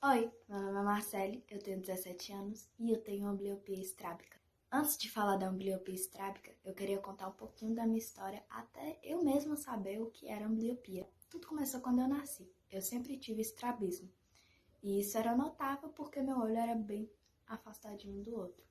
Oi, meu nome é Marcele, eu tenho 17 anos e eu tenho ambliopia estrábica. Antes de falar da ambliopia estrábica, eu queria contar um pouquinho da minha história até eu mesma saber o que era ambliopia. Tudo começou quando eu nasci. Eu sempre tive estrabismo e isso era notável porque meu olho era bem afastadinho um do outro.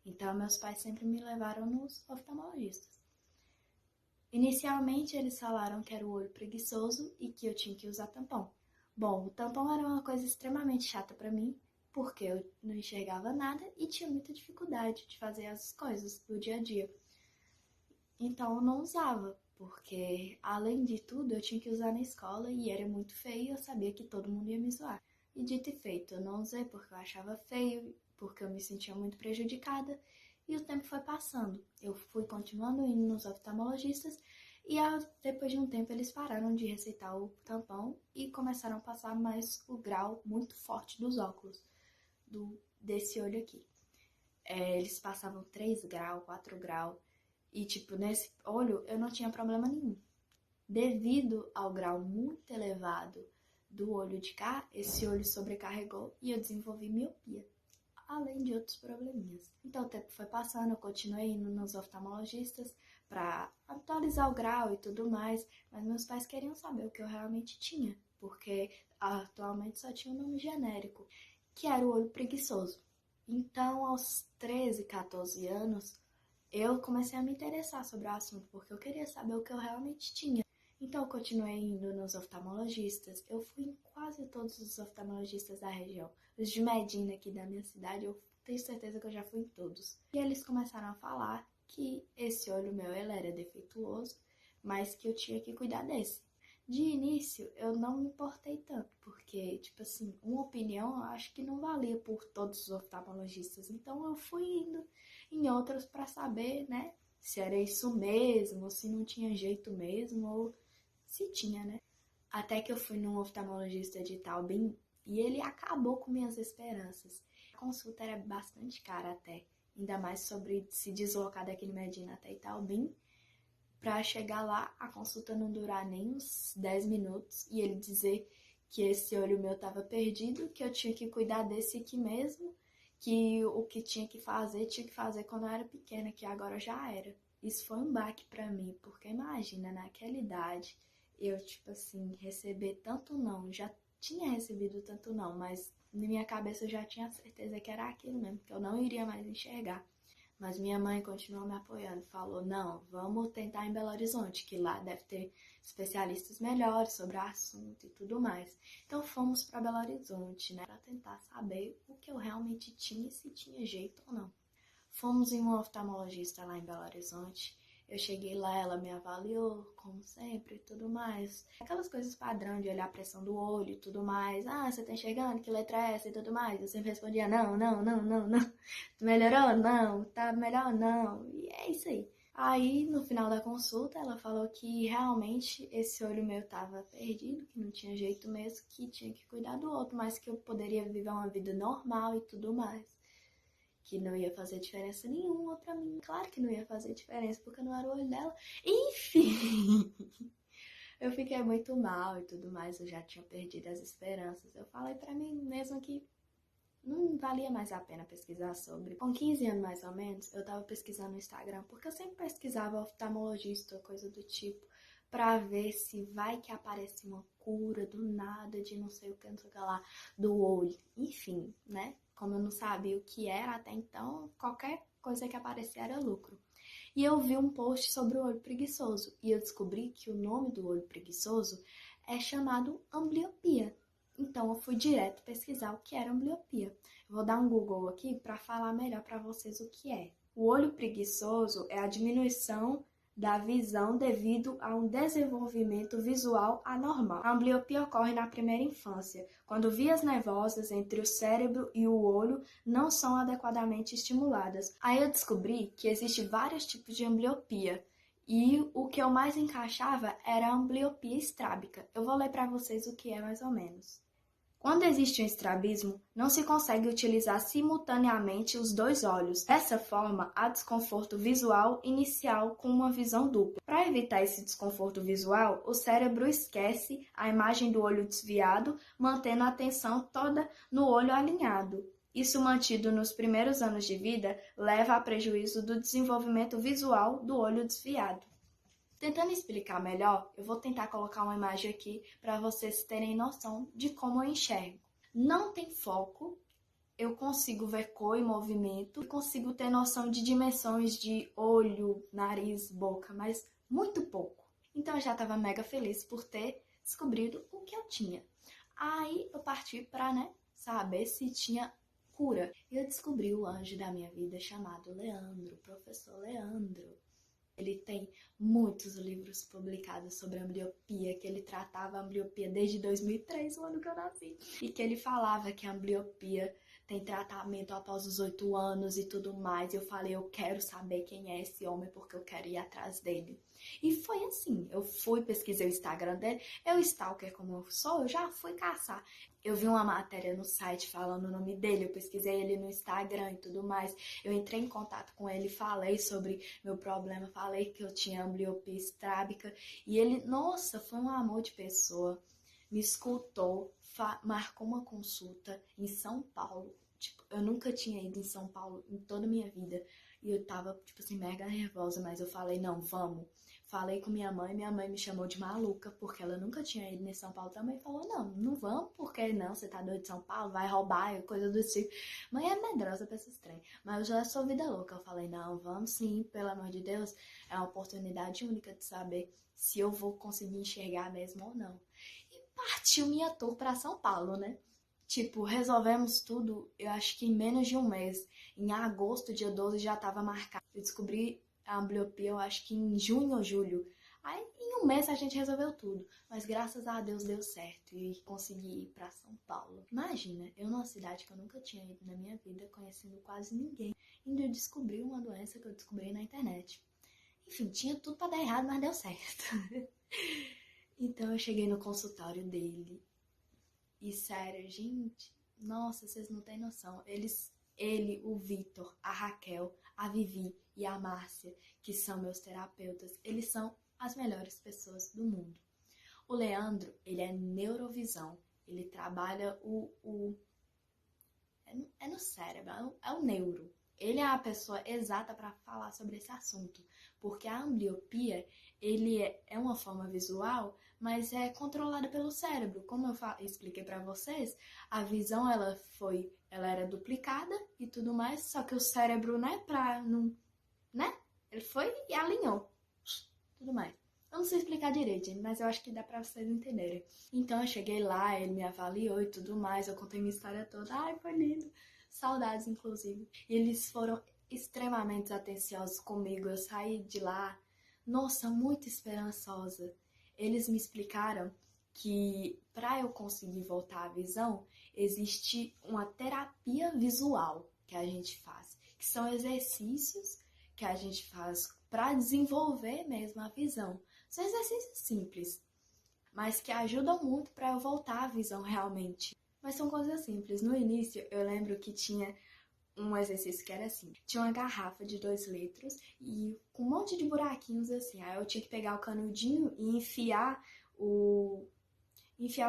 Então meus pais sempre me levaram nos oftalmologistas. Inicialmente eles falaram que era o olho preguiçoso e que eu tinha que usar tampão. Bom, o tampão era uma coisa extremamente chata para mim, porque eu não enxergava nada e tinha muita dificuldade de fazer as coisas do dia a dia. Então eu não usava, porque além de tudo eu tinha que usar na escola e era muito feio e eu sabia que todo mundo ia me zoar. E dito e feito, eu não usei porque eu achava feio, porque eu me sentia muito prejudicada e o tempo foi passando. Eu fui continuando indo nos oftalmologistas e depois de um tempo eles pararam de receitar o tampão e começaram a passar mais o grau muito forte dos óculos desse olho aqui. Eles passavam 3 graus, 4 graus e tipo, nesse olho eu não tinha problema nenhum. Devido ao grau muito elevado do olho de cá, esse olho sobrecarregou e eu desenvolvi miopia, além de outros probleminhas. Então o tempo foi passando, eu continuei indo nos oftalmologistas para atualizar o grau e tudo mais, mas meus pais queriam saber o que eu realmente tinha, porque atualmente só tinha um nome genérico, que era o olho preguiçoso. Então, aos 13, 14 anos, eu comecei a me interessar sobre o assunto, porque eu queria saber o que eu realmente tinha. Então, eu continuei indo nos oftalmologistas. Eu fui em quase todos os oftalmologistas da região. Os de Medina, aqui da minha cidade, eu tenho certeza que eu já fui em todos. E eles começaram a falar que esse olho meu ele era defeituoso, mas que eu tinha que cuidar desse. De início, eu não me importei tanto, porque, tipo assim, uma opinião eu acho que não valia por todos os oftalmologistas. Então, eu fui indo em outros para saber, né, se era isso mesmo, se não tinha jeito mesmo, ou se tinha, né? Até que eu fui num oftalmologista de Itaubim e ele acabou com minhas esperanças. A consulta era bastante cara até, ainda mais sobre se deslocar daquele Medina até Itaubim. Pra chegar lá, a consulta não durar nem uns 10 minutos e ele dizer que esse olho meu tava perdido, que eu tinha que cuidar desse aqui mesmo, que o que tinha que fazer quando eu era pequena, que agora já era. Isso foi um baque pra mim, porque imagina, naquela idade, eu, tipo assim, receber tanto não, já tinha recebido tanto não, mas na minha cabeça eu já tinha certeza que era aquilo mesmo, que eu não iria mais enxergar. Mas minha mãe continuou me apoiando, falou, não, vamos tentar em Belo Horizonte, que lá deve ter especialistas melhores sobre o assunto e tudo mais. Então fomos para Belo Horizonte, né, para tentar saber o que eu realmente tinha e se tinha jeito ou não. Fomos em um oftalmologista lá em Belo Horizonte. Eu cheguei lá, ela me avaliou, como sempre, e tudo mais. Aquelas coisas padrão de olhar a pressão do olho e tudo mais. Ah, você tá enxergando? Que letra é essa e tudo mais? Eu sempre respondia, não, não, não, não, não. Melhorou? Não. Tá melhor? Não. E é isso aí. Aí, no final da consulta, ela falou que realmente esse olho meu tava perdido, que não tinha jeito mesmo, que tinha que cuidar do outro, mas que eu poderia viver uma vida normal e tudo mais, que não ia fazer diferença nenhuma pra mim. Claro que não ia fazer diferença, porque não era o olho dela. Enfim, eu fiquei muito mal e tudo mais, eu já tinha perdido as esperanças. Eu falei pra mim mesmo que não valia mais a pena pesquisar sobre. Com 15 anos mais ou menos, eu tava pesquisando no Instagram, porque eu sempre pesquisava oftalmologista ou coisa do tipo, pra ver se vai que aparece uma cura do nada, de não sei o que, não sei o que lá, do olho. Enfim, né? Como eu não sabia o que era até então, qualquer coisa que aparecia era lucro. E eu vi um post sobre o olho preguiçoso, e eu descobri que o nome do olho preguiçoso é chamado ambliopia. Então eu fui direto pesquisar o que era ambliopia. Eu vou dar um Google aqui para falar melhor para vocês o que é. O olho preguiçoso é a diminuição da visão devido a um desenvolvimento visual anormal. A ambliopia ocorre na primeira infância, quando vias nervosas entre o cérebro e o olho não são adequadamente estimuladas. Aí eu descobri que existe vários tipos de ambliopia. E o que eu mais encaixava era a ambliopia estrábica. Eu vou ler para vocês o que é mais ou menos. Quando existe um estrabismo, não se consegue utilizar simultaneamente os dois olhos. Dessa forma, há desconforto visual inicial com uma visão dupla. Para evitar esse desconforto visual, o cérebro esquece a imagem do olho desviado, mantendo a atenção toda no olho alinhado. Isso, mantido nos primeiros anos de vida, leva a prejuízo do desenvolvimento visual do olho desviado. Tentando explicar melhor, eu vou tentar colocar uma imagem aqui para vocês terem noção de como eu enxergo. Não tem foco, eu consigo ver cor e movimento, consigo ter noção de dimensões de olho, nariz, boca, mas muito pouco. Então eu já estava mega feliz por ter descobrido o que eu tinha. Aí eu parti para, saber se tinha cura. E eu descobri o anjo da minha vida chamado Leandro, professor Leandro. Ele tem muitos livros publicados sobre ambliopia, que ele tratava a ambliopia desde 2003, o ano que eu nasci. E que ele falava que a ambliopia tem tratamento após os 8 anos e tudo mais. E eu falei, eu quero saber quem é esse homem, porque eu quero ir atrás dele. E foi assim, eu fui, pesquisei o Instagram dele, eu stalker como eu sou, eu já fui caçar. Eu vi uma matéria no site falando o nome dele, eu pesquisei ele no Instagram e tudo mais. Eu entrei em contato com ele, falei sobre meu problema, falei que eu tinha ambliopia estrábica. E ele, nossa, foi um amor de pessoa. Me escutou, marcou uma consulta em São Paulo. Tipo, eu nunca tinha ido em São Paulo em toda a minha vida. E eu tava, assim, mega nervosa, mas eu falei, não, vamos. Falei com minha mãe me chamou de maluca, porque ela nunca tinha ido em São Paulo também. Falou, não vamos, porque não, você tá doido de São Paulo, vai roubar, coisa do tipo. Mãe é medrosa pra esses trem, mas eu já sou vida louca. Eu falei, não, vamos sim, pelo amor de Deus. É uma oportunidade única de saber se eu vou conseguir enxergar mesmo ou não. E partiu minha tour pra São Paulo, né? Tipo, resolvemos tudo, eu acho que em menos de um mês. Em agosto, dia 12, já tava marcado. Eu descobri a ambliopia, eu acho que em junho ou julho. Aí, em um mês, a gente resolveu tudo. Mas, graças a Deus, deu certo e consegui ir pra São Paulo. Imagina, eu numa cidade que eu nunca tinha ido na minha vida, conhecendo quase ninguém, indo descobrir uma doença que eu descobri na internet. Enfim, tinha tudo pra dar errado, mas deu certo. Então, eu cheguei no consultório dele. E, sério, gente, nossa, vocês não têm noção. Ele, o Vitor, a Raquel, a Vivi e a Márcia, que são meus terapeutas, eles são as melhores pessoas do mundo. O Leandro, ele é neurovisão, ele trabalha é no cérebro, é o neuro. Ele é a pessoa exata para falar sobre esse assunto, porque a ambliopia, ele é uma forma visual, mas é controlada pelo cérebro. Como eu expliquei para vocês, a visão ela era duplicada e tudo mais, só que o cérebro, ele foi e alinhou tudo mais. Eu não sei explicar direito, gente, mas eu acho que dá pra vocês entenderem. Então eu cheguei lá, ele me avaliou e tudo mais, eu contei minha história toda. Ai, foi lindo. Saudades, inclusive. E eles foram extremamente atenciosos comigo. Eu saí de lá, nossa, muito esperançosa. Eles me explicaram que para eu conseguir voltar à visão, existe uma terapia visual que a gente faz, que são exercícios que a gente faz para desenvolver mesmo a visão. São exercícios simples, mas que ajudam muito para eu voltar à visão realmente. Mas são coisas simples. No início, eu lembro que tinha um exercício que era assim. Tinha uma garrafa de 2 litros e com um monte de buraquinhos assim. Aí eu tinha que pegar o canudinho e enfiar o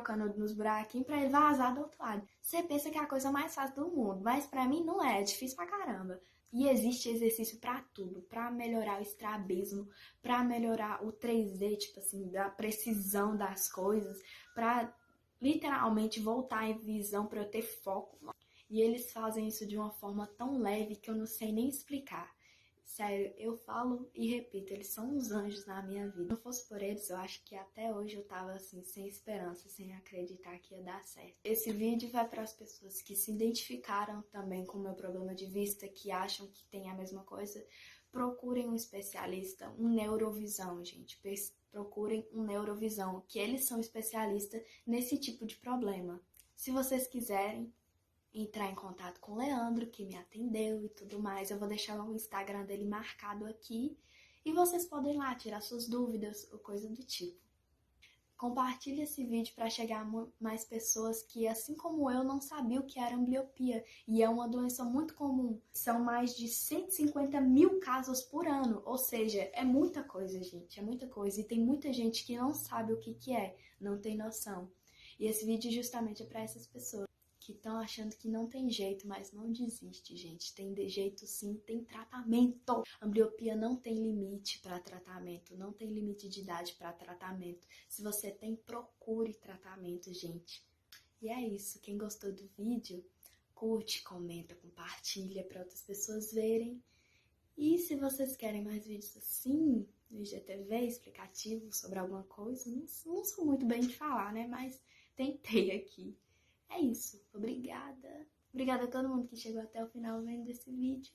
canudo nos buraquinhos para ele vazar do outro lado. Você pensa que é a coisa mais fácil do mundo, mas para mim não é difícil pra caramba. E existe exercício para tudo, para melhorar o estrabismo, para melhorar o 3D, tipo assim, da precisão das coisas, para literalmente voltar em visão, para eu ter foco. E eles fazem isso de uma forma tão leve que eu não sei nem explicar. Sério, eu falo e repito, eles são uns anjos na minha vida. Se não fosse por eles, eu acho que até hoje eu tava assim, sem esperança, sem acreditar que ia dar certo. Esse vídeo vai para as pessoas que se identificaram também com o meu problema de vista, que acham que tem a mesma coisa. Procurem um especialista, um neurovisão, gente. Procurem um neurovisão, que eles são especialistas nesse tipo de problema. Se vocês quiserem entrar em contato com o Leandro, que me atendeu e tudo mais, eu vou deixar o Instagram dele marcado aqui e vocês podem ir lá tirar suas dúvidas ou coisa do tipo. Compartilhe esse vídeo para chegar a mais pessoas que, assim como eu, não sabiam o que era ambliopia. E é uma doença muito comum. São mais de 150 mil casos por ano. Ou seja, é muita coisa, gente. É muita coisa. E tem muita gente que não sabe o que é, não tem noção. E esse vídeo justamente é para essas pessoas que estão achando que não tem jeito, mas não desiste, gente. Tem jeito sim, tem tratamento. Ambliopia não tem limite para tratamento, não tem limite de idade para tratamento. Se você tem, procure tratamento, gente. E é isso. Quem gostou do vídeo, curte, comenta, compartilha para outras pessoas verem. E se vocês querem mais vídeos assim, no IGTV, explicativos sobre alguma coisa, não sou muito bem de falar, né? Mas tentei aqui. É isso. Obrigada. Obrigada a todo mundo que chegou até o final vendo esse vídeo.